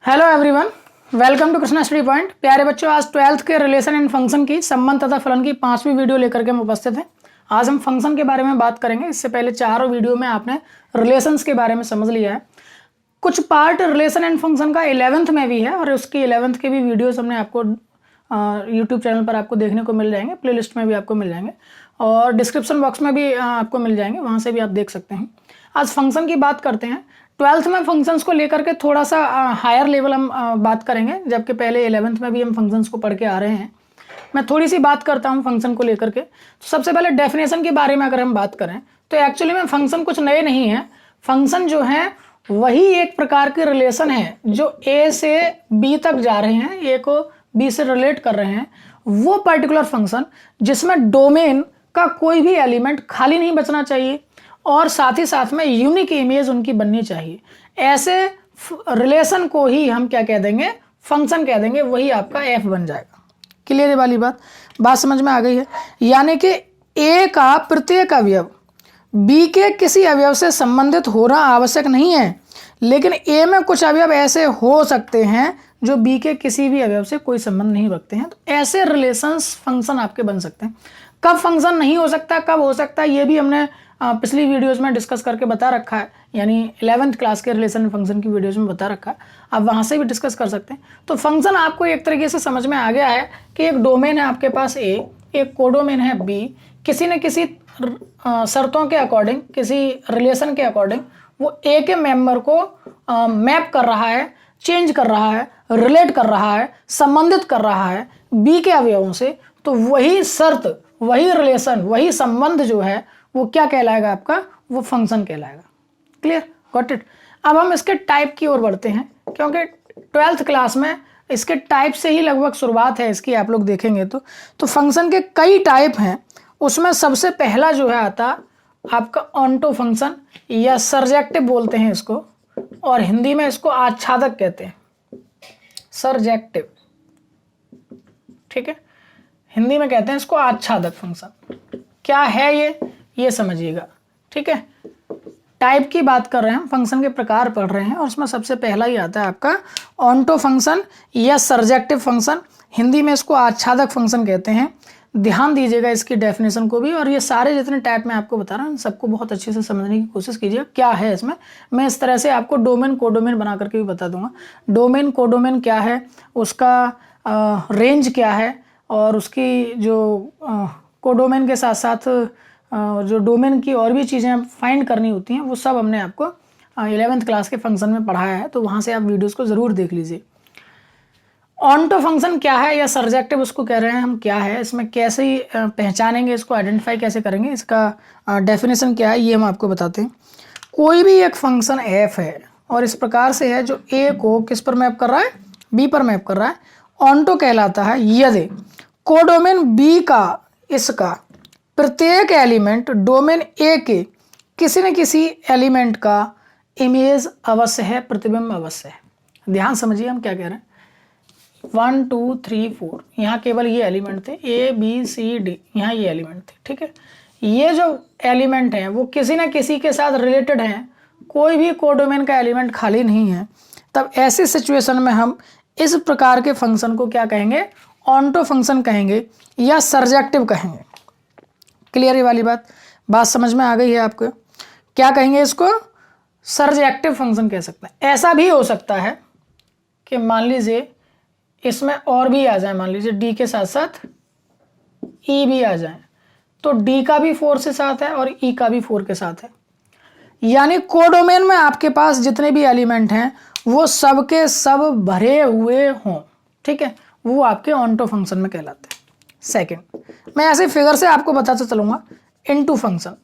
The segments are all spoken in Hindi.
Hello everyone, welcome to Krishna study point. प्यारे बच्चों, आज 12th के रिलेशन एंड फंक्शन की संबंध तथा फलन की 5वीं वीडियो लेकर के हम उपस्थित हैं। आज हम फंक्शन के बारे में बात करेंगे। इससे पहले चारों वीडियो में आपने रिलेशंस के बारे में समझ लिया है। कुछ पार्ट रिलेशन एंड फंक्शन का 11th में भी है और उसकी 11th के भी वीडियोस हमने आपको यूट्यूब चैनल पर आपको देखने को मिल जाएंगे, प्लेलिस्ट में भी आपको मिल जाएंगे और डिस्क्रिप्शन बॉक्स में भी आपको मिल जाएंगे, वहाँ से भी आप देख सकते हैं। आज फंक्शन की बात करते हैं। 12th में फंक्शंस को लेकर के थोड़ा सा हायर लेवल हम बात करेंगे, जबकि पहले 11th में भी हम फंक्शंस को पढ़ के आ रहे हैं। मैं थोड़ी सी बात करता हूँ फंक्शन को लेकर के। तो सबसे पहले डेफिनेशन के बारे में अगर हम बात करें तो एक्चुअली में फंक्शन कुछ नए नहीं है। फंक्शन जो है वही एक प्रकार के रिलेशन है जो ए से बी तक जा रहे हैं, ए को बी से रिलेट कर रहे हैं। वो पर्टिकुलर फंक्शन जिसमें डोमेन का कोई भी एलिमेंट खाली नहीं बचना चाहिए और साथ ही साथ में यूनिक इमेज उनकी बननी चाहिए। ऐसे रिलेशन को ही हम क्या कह देंगे, फंक्शन कह देंगे। वही आपका एफ बन जाएगा। क्लियर है वाली बात समझ में आ गई है। यानी कि ए का प्रत्येक अवयव बी के किसी अवयव से संबंधित होना आवश्यक नहीं है, लेकिन ए में कुछ अवयव ऐसे हो सकते हैं जो बी के किसी भी अवयव से कोई संबंध नहीं रखते हैं। तो ऐसे रिलेशंस फंक्शन आपके बन सकते हैं। कब फंक्शन नहीं हो सकता, कब हो सकता है, ये भी हमने पिछली वीडियोस में डिस्कस करके बता रखा है। यानी 11th क्लास के रिलेशन फंक्शन की वीडियोस में बता रखा है, आप वहाँ से भी डिस्कस कर सकते हैं। तो फंक्शन आपको एक तरीके से समझ में आ गया है कि एक डोमेन है आपके पास ए, एक कोडोमेन है बी। किसी न किसी शर्तों के अकॉर्डिंग, किसी रिलेशन के अकॉर्डिंग वो ए के मेंबर को मैप कर रहा है, चेंज कर रहा है, रिलेट कर रहा है, संबंधित कर रहा है बी के अवयवों से। तो वही शर्त, वही रिलेशन, वही संबंध जो है वो क्या कहलाएगा आपका, वो फंक्शन कहलाएगा। Clear, got it. अब हम इसके टाइप की ओर बढ़ते हैं, क्योंकि 12th क्लास में इसके टाइप से ही लगभग शुरुआत है इसकी। आप लोग देखेंगे तो फंक्शन के कई टाइप हैं। उसमें सबसे पहला जो है आता आपका ऑन्टो फंक्शन या सरजेक्टिव बोलते हैं इसको, और हिंदी में इसको आच्छादक कहते हैं, सरजेक्टिव। ठीक है, हिंदी में कहते हैं इसको आच्छादक फंक्शन। क्या है ये समझिएगा। ठीक है, टाइप की बात कर रहे हैं, हम फंक्शन के प्रकार पढ़ रहे हैं और उसमें सबसे पहला ही आता है आपका ऑन्टो फंक्शन या सरजेक्टिव फंक्शन। हिंदी में इसको आच्छादक फंक्शन कहते हैं। ध्यान दीजिएगा इसकी डेफिनेशन को भी, और ये सारे जितने टाइप मैं आपको बता रहा हूँ सबको बहुत अच्छे से समझने की कोशिश कीजिए क्या है इसमें। मैं इस तरह से आपको डोमेन कोडोमेन बना करके भी बता दूंगा। डोमेन कोडोमेन क्या है, उसका रेंज क्या है, और उसकी जो कोडोमेन के साथ साथ जो डोमेन की और भी चीज़ें फाइंड करनी होती हैं, वो सब हमने आपको 11th क्लास के फंक्शन में पढ़ाया है। तो वहाँ से आप वीडियोस को ज़रूर देख लीजिए। ऑन्टो फंक्शन क्या है या सरजेक्टिव उसको कह रहे हैं हम, क्या है, इसमें कैसे पहचानेंगे, इसको आइडेंटिफाई कैसे करेंगे, इसका डेफिनेशन क्या है, ये हम आपको बताते हैं। कोई भी एक फंक्शन एफ है और इस प्रकार से है जो ए को किस पर मैप कर रहा है, बी पर मैप कर रहा है, ऑन्टो कहलाता है यदि कोडोमेन बी का इसका प्रत्येक एलिमेंट डोमेन ए के किसी न किसी एलिमेंट का इमेज अवश्य है, प्रतिबिंब अवश्य है। ध्यान समझिए हम क्या कह रहे हैं। 1 2 3 4 यहाँ केवल ये एलिमेंट थे, ए बी सी डी, यहाँ ये एलिमेंट थे। ठीक है, ये जो एलिमेंट हैं वो किसी न किसी के साथ रिलेटेड हैं, कोई भी कोडोमेन का एलिमेंट खाली नहीं है। तब ऐसी सिचुएशन में हम इस प्रकार के फंक्शन को क्या कहेंगे, ऑन्टो फंक्शन कहेंगे या सरजेक्टिव कहेंगे। क्लियर है वाली बात समझ में आ गई है आपको। क्या कहेंगे इसको, सरजेक्टिव फंक्शन कह सकते हैं। ऐसा भी हो सकता है कि मान लीजिए इसमें और भी आ जाए, मान लीजिए डी के साथ साथ ई भी आ जाए, तो डी का भी 4 से साथ है और ई का भी 4 के साथ है। यानी कोडोमेन में आपके पास जितने भी एलिमेंट हैं वो सब के सब भरे हुए हों। ठीक है, वो आपके ऑन्टो फंक्शन में कहलाते हैं। सेकंड, मैं ऐसे फिगर से आपको बताता चलूंगा। इनटू फंक्शन,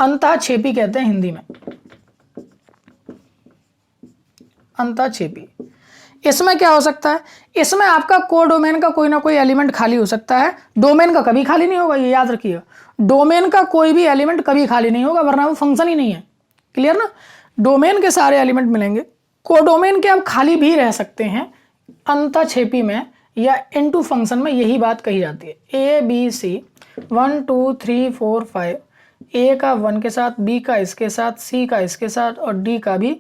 अंतःक्षेपी कहते हैं हिंदी में, अंतःक्षेपी। इसमें क्या हो सकता है, इसमें आपका कोडोमेन का कोई ना कोई एलिमेंट खाली हो सकता है। डोमेन का कभी खाली नहीं होगा, ये याद रखिएगा। डोमेन का कोई भी एलिमेंट कभी खाली नहीं होगा, वरना वो फंक्शन ही नहीं है। क्लियर ना, डोमेन के सारे एलिमेंट मिलेंगे। कोडोमेन के अब खाली भी रह सकते हैं। अंतःक्षेपी में या इनटू फंक्शन में यही बात कही जाती है। ए बी सी 1 2 3 4 5, ए का 1 के साथ, बी का इसके साथ, सी का इसके साथ और डी का भी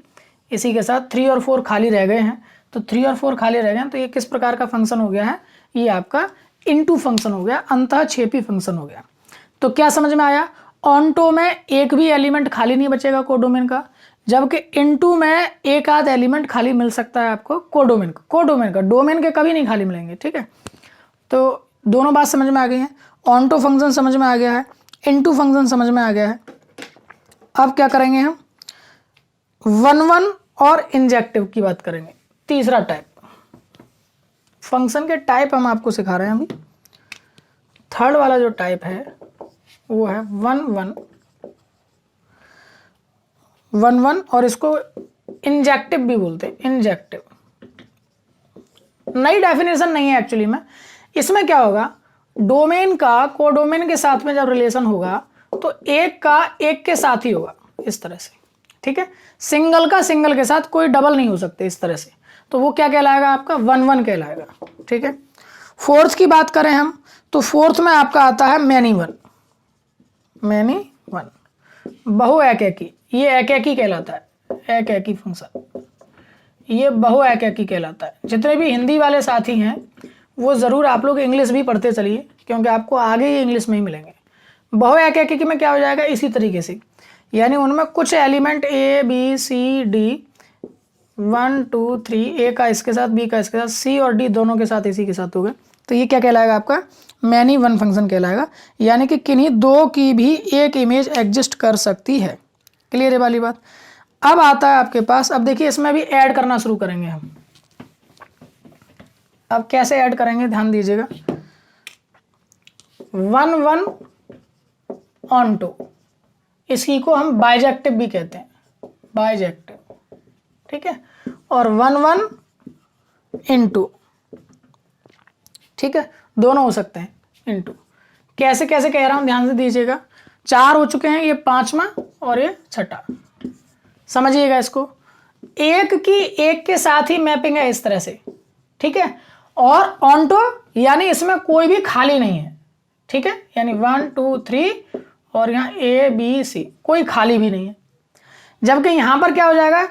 इसी के साथ 3 और 4 खाली रह गए हैं, तो 3 और 4 खाली रह गए हैं, तो ये किस प्रकार का फंक्शन हो गया है, ये आपका इनटू फंक्शन हो गया, अंतःक्षेपी फंक्शन हो गया। तो क्या समझ में आया, ऑनटो में एक भी एलिमेंट खाली नहीं बचेगा कोडोमेन का, जबकि इनटू में एक आध एलिमेंट खाली मिल सकता है आपको कोडोमेन का, डोमेन के कभी नहीं खाली मिलेंगे, ठीक है। तो दोनों बात समझ में आ गई है, ऑनटो फंक्शन समझ में आ गया है, इनटू फंक्शन समझ में आ गया है। अब क्या करेंगे हम, 1 और इंजेक्टिव की बात करेंगे। तीसरा टाइप, फंक्शन के टाइप हम आपको सिखा रहे हैं अभी। थर्ड वाला जो टाइप है वो है 1 और इसको इंजेक्टिव भी बोलते हैं, इंजेक्टिव। नई डेफिनेशन नहीं है एक्चुअली में। इसमें क्या होगा, डोमेन का कोडोमेन के साथ में जब रिलेशन होगा तो एक का एक के साथ ही होगा, इस तरह से, ठीक है। सिंगल का सिंगल के साथ, कोई डबल नहीं हो सकते इस तरह से, तो वो क्या कहलाएगा आपका 1 कहलाएगा, ठीक है। फोर्थ की बात करें हम, तो फोर्थ में आपका आता है मैनी वन, बहु एकैकी, ये एकैकी कहलाता है, एकैकी फंक्शन, ये बहु एकैकी कहलाता है। जितने भी हिंदी वाले साथी हैं वो ज़रूर आप लोग इंग्लिश भी पढ़ते चलिए, क्योंकि आपको आगे ही इंग्लिश में ही मिलेंगे। बहु एकैकी में क्या हो जाएगा, इसी तरीके से, यानी उनमें कुछ element A B C D 1 2 3, ए का इसके साथ, बी का इसके साथ, सी और डी दोनों के साथ इसी के साथ हो गए, तो ये क्या कहलाएगा आपका मैनी वन फंक्शन कहलाएगा, यानी कि किन्हीं दो की भी एक इमेज एग्जिस्ट कर सकती है। क्लियर है वाली बात। अब आता है आपके पास, अब देखिए इसमें भी ऐड करना शुरू करेंगे हम। अब कैसे ऐड करेंगे ध्यान दीजिएगा, 1 ऑन टू, इसकी को हम बाइजेक्टिव भी कहते हैं, बाइजेक्टिव, ठीक है, और 1 इनटू, ठीक है, दोनों हो सकते हैं इनटू। कैसे कैसे कह रहा हूं ध्यान से दीजिएगा, 4 हो चुके हैं, ये 5वां और ये 6ठा, समझिएगा इसको। एक की एक के साथ ही मैपिंग है इस तरह से, ठीक है, और ऑनटो यानी इसमें कोई भी खाली नहीं है, ठीक है, यानी 1 2 3 और यहाँ A B C कोई खाली भी नहीं है। जबकि यहां पर क्या हो जाएगा,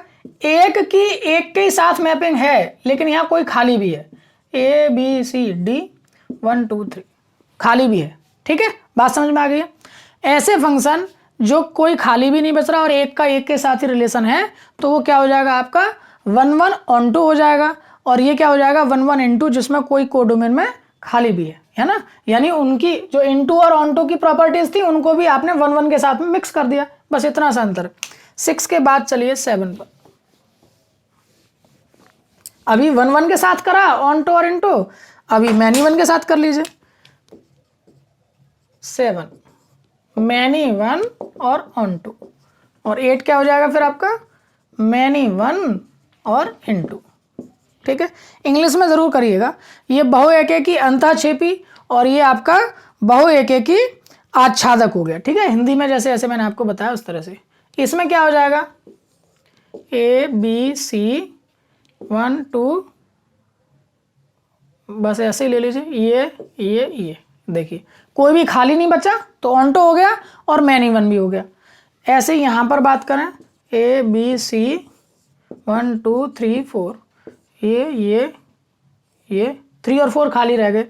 एक की एक के साथ मैपिंग है लेकिन यहां कोई खाली भी है, A B C D 1 2 3 खाली भी है, ठीक है, बात समझ में आ गई है। ऐसे फंक्शन जो कोई खाली भी नहीं बच रहा और एक का एक के साथ ही रिलेशन है, तो वो क्या हो जाएगा आपका 1 ऑन टू हो जाएगा, और ये क्या हो जाएगा 1 इनटू, जिसमें कोई कोडोमेन में खाली भी है ना, यानी उनकी जो इनटू और ऑन टू की प्रॉपर्टीज थी उनको भी आपने 1 के साथ में मिक्स कर दिया, बस इतना सा अंतर। 6 के बाद चलिए 7 पर। अभी 1 के साथ करा ऑन टू और इनटू, अभी मैनी वन के साथ कर लीजिए, 7 मैनी वन और ऑन टू, और 8 क्या हो जाएगा फिर आपका मैनी वन और इनटू, ठीक है। इंग्लिश में जरूर करिएगा, ये बहु एकैकी अंतःक्षेपी और ये आपका बहु एकैकी आच्छादक हो गया, ठीक है। हिंदी में जैसे ऐसे मैंने आपको बताया उस तरह से। इसमें क्या हो जाएगा A B C 1 2, बस ऐसे ही ले लीजिए, ये देखिए कोई भी खाली नहीं बचा, तो ऑनटो हो गया और मैनी वन भी हो गया। ऐसे ही यहां पर बात करें A B C 1 2 3 4, ये 3 और 4 खाली रह गए,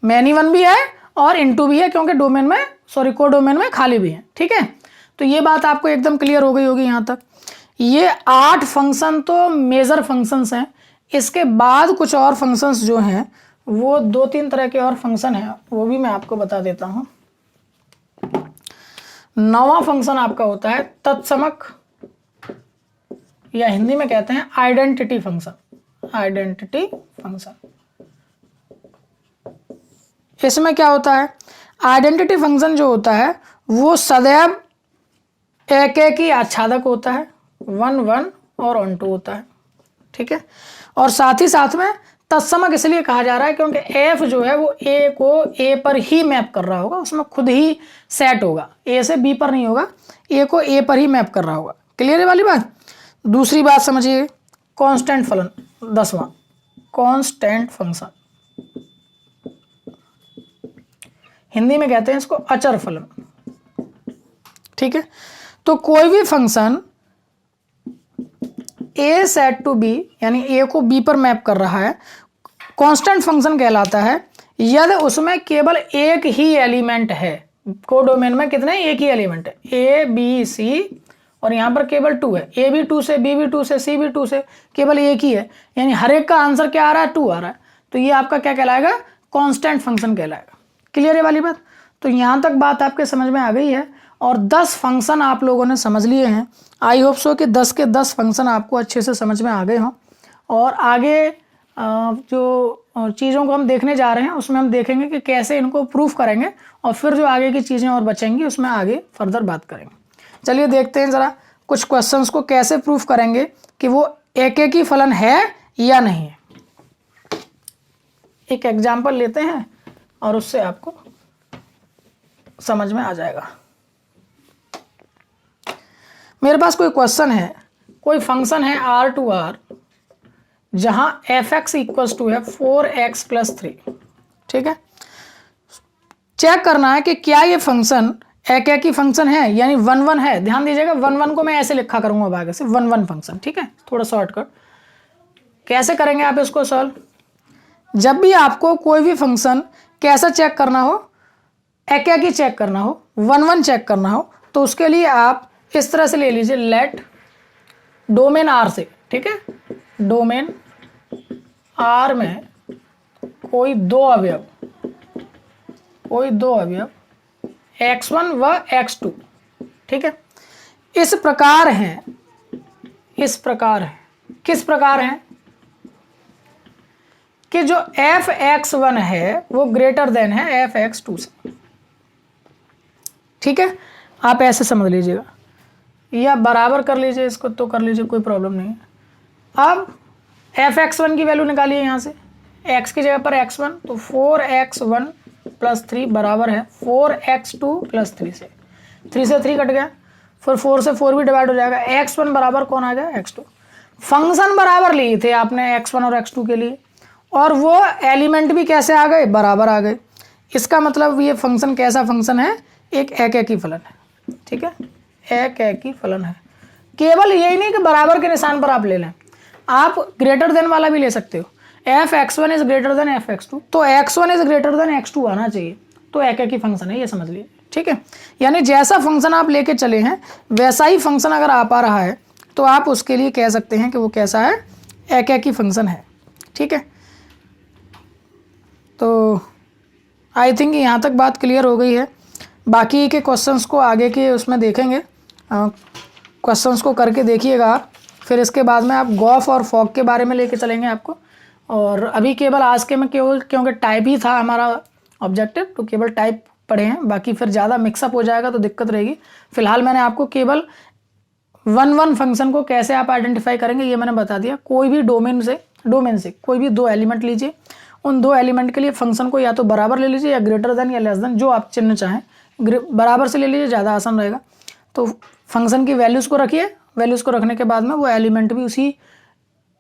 मैनी वन भी है और इनटू भी है, क्योंकि डोमेन में कोडोमेन में खाली भी है, ठीक है। तो ये बात आपको एकदम क्लियर हो गई होगी यहाँ तक। ये 8 फंक्शन तो मेजर फंक्शंस हैं, इसके बाद कुछ और फंक्शंस जो हैं वो 2-3 तरह के और फंक्शन हैं, वो भी मैं आपको बता देता हूँ। 9वां फंक्शन आपका होता है तत्समक, या हिंदी में कहते हैं आइडेंटिटी फंक्शन, आइडेंटिटी फंक्शन। इसमें क्या होता है, आइडेंटिटी फंक्शन जो होता है वो सदैव एकैकी आच्छादक होता है, 1 और ऑन टू होता है, ठीक है। और साथ ही साथ में तत्समक इसलिए कहा जा रहा है क्योंकि एफ जो है वो ए को ए पर ही मैप कर रहा होगा, उसमें खुद ही सेट होगा, ए से बी पर नहीं होगा, ए को ए पर ही मैप कर रहा होगा। क्लियर है वाली बात। दूसरी बात समझिए, कांस्टेंट फलन, 10वां कांस्टेंट फंक्शन, हिंदी में कहते हैं इसको अचर फलन, ठीक है। तो कोई भी function a set to B, यानी ए को बी पर मैप कर रहा है, कांस्टेंट फंक्शन कहलाता है यदि उसमें केवल एक ही एलिमेंट है। कोडोमेन में कितने, एक ही एलिमेंट है, ए बी सी, और यहाँ पर केवल 2 है, ए भी 2 से, बी भी 2 से, सी भी 2 से, केवल एक ही है, यानी हर एक का आंसर क्या आ रहा है, 2 आ रहा है, तो ये आपका क्या कहलाएगा, कांस्टेंट फंक्शन कहलाएगा। क्लियर है वाली बात। तो यहाँ तक बात आपके समझ में आ गई है और 10 फंक्शन आप लोगों ने समझ लिए हैं। आई होप सो कि 10 के 10 फंक्शन आपको अच्छे से समझ में आ गए हों, और आगे जो चीज़ों को हम देखने जा रहे हैं उसमें हम देखेंगे कि कैसे इनको प्रूफ करेंगे, और फिर जो आगे की चीज़ें और बचेंगी उसमें आगे फर्दर बात करेंगे। चलिए देखते हैं ज़रा कुछ क्वेश्चंस को कैसे प्रूफ करेंगे कि वो एक ही फलन है या नहीं है। एक एग्जाम्पल लेते हैं और उससे आपको समझ में आ जाएगा। मेरे पास कोई क्वेश्चन है, कोई फंक्शन है R2R जहां fx इक्वल्स टू है 4x + 3, ठीक है। चेक करना है कि क्या ये फंक्शन एक ही फंक्शन है, यानी 1 1 है। ध्यान दीजिएगा 1 1 को मैं ऐसे लिखा करूंगा अब आगे से, 1 1 फंक्शन, ठीक है। थोड़ा शॉर्टकट कैसे करेंगे आप इसको सॉल्व, जब भी आपको कोई भी फंक्शन कैसा चेक करना हो, एक ही चेक करना हो, 1 1 चेक करना हो, तो उसके लिए आप इस तरह से ले लीजिए, लेट डोमेन R से, ठीक है, डोमेन R में कोई दो अवयव x1 व x2, ठीक है, इस प्रकार हैं, किस प्रकार हैं कि जो fx1 है वो ग्रेटर देन है fx2 से, ठीक है। आप ऐसे समझ लीजिएगा, या बराबर कर लीजिए इसको तो कर लीजिए, कोई प्रॉब्लम नहीं है। अब fx1 की वैल्यू निकालिए यहाँ से, x की जगह पर x1, तो 4x1 + 3 बराबर है 4x2 + 3 से, 3 से 3 कट गया, फिर 4 से 4 भी डिवाइड हो जाएगा, x1 बराबर कौन आ गया, x2। फंक्शन बराबर लिए थे आपने x1 और x2 के लिए, और वो एलिमेंट भी कैसे आ गए, बराबर आ गए। इसका मतलब ये फंक्शन कैसा फंक्शन है, एक ही फलन है, ठीक है, एक ही फलन है। केवल यही नहीं कि बराबर के निशान पर आप ले लें, आप ग्रेटर देन वाला भी ले सकते हो, fx1 is greater than fx2, तो x1 is greater than x2 आना चाहिए, तो एक ही फंक्शन है, ये समझ लीजिए, ठीक है। यानी जैसा फंक्शन आप लेके चले हैं वैसा ही फंक्शन अगर आ पा रहा है तो आप उसके लिए कह सकते हैं कि वो कैसा है, एक ही फंक्शन है, ठीक है। तो आई थिंक यहाँ तक बात क्लियर हो गई है। बाकी के क्वेश्चंस को आगे के उसमें देखेंगे, क्वेश्चंस को करके देखिएगा आप, फिर इसके बाद में आप गॉफ और फॉग के बारे में लेके चलेंगे आपको। और अभी केवल आज के में केवल क्योंकि टाइप ही था हमारा ऑब्जेक्टिव, तो केवल टाइप पढ़े हैं, बाकी फिर ज़्यादा मिक्सअप हो जाएगा तो दिक्कत रहेगी। फिलहाल मैंने आपको केवल 1 1 फंक्शन को कैसे आप आइडेंटिफाई करेंगे ये मैंने बता दिया। कोई भी डोमेन से कोई भी 2 एलिमेंट लीजिए, उन 2 एलिमेंट के लिए फंक्शन को या तो बराबर ले लीजिए या ग्रेटर देन या लेस देन, जो आप चिन्ह चाहें, बराबर से ले लीजिए, ज़्यादा आसान रहेगा। तो फंक्शन की वैल्यूज़ को रखिए, वैल्यूज़ को रखने के बाद में वो एलिमेंट भी उसी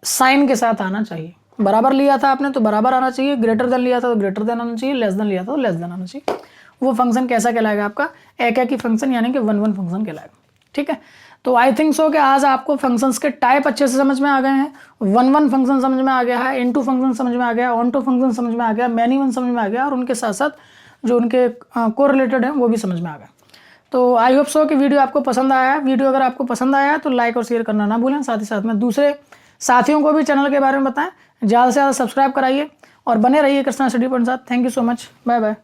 साइन के साथ आना चाहिए। बराबर लिया था आपने तो बराबर आना चाहिए, ग्रेटर देन लिया था तो ग्रेटर देन आना चाहिए, लेस देन लिया था तो लेस देन आना चाहिए। वो फंक्शन कैसा कहलाएगा आपका, एक ही फंक्शन, यानी कि 1 1 फंक्शन कहलाएगा, ठीक है। तो आई थिंक सो कि आज आपको फंक्शंस के टाइप अच्छे से समझ में आ गए हैं। 1 1 फंक्शन समझ में आ गया है, इनटू फंक्शन समझ में आ गया, ऑनटू फंक्शन समझ में आ गया, मैनी वन समझ में आ गया, और उनके साथ साथ जो उनके कोरिलेटेड हैं वो भी समझ में आ गया। तो आई होप सो कि वीडियो आपको पसंद आया है। वीडियो अगर आपको पसंद आया है तो लाइक और शेयर करना ना भूलें, साथ ही साथ में दूसरे साथियों को भी चैनल के बारे में बताएं, ज़्यादा से ज़्यादा सब्सक्राइब कराइए और बने रहिए कृष्णा स्टडी पॉइंट साथ। Thank you so much, bye bye.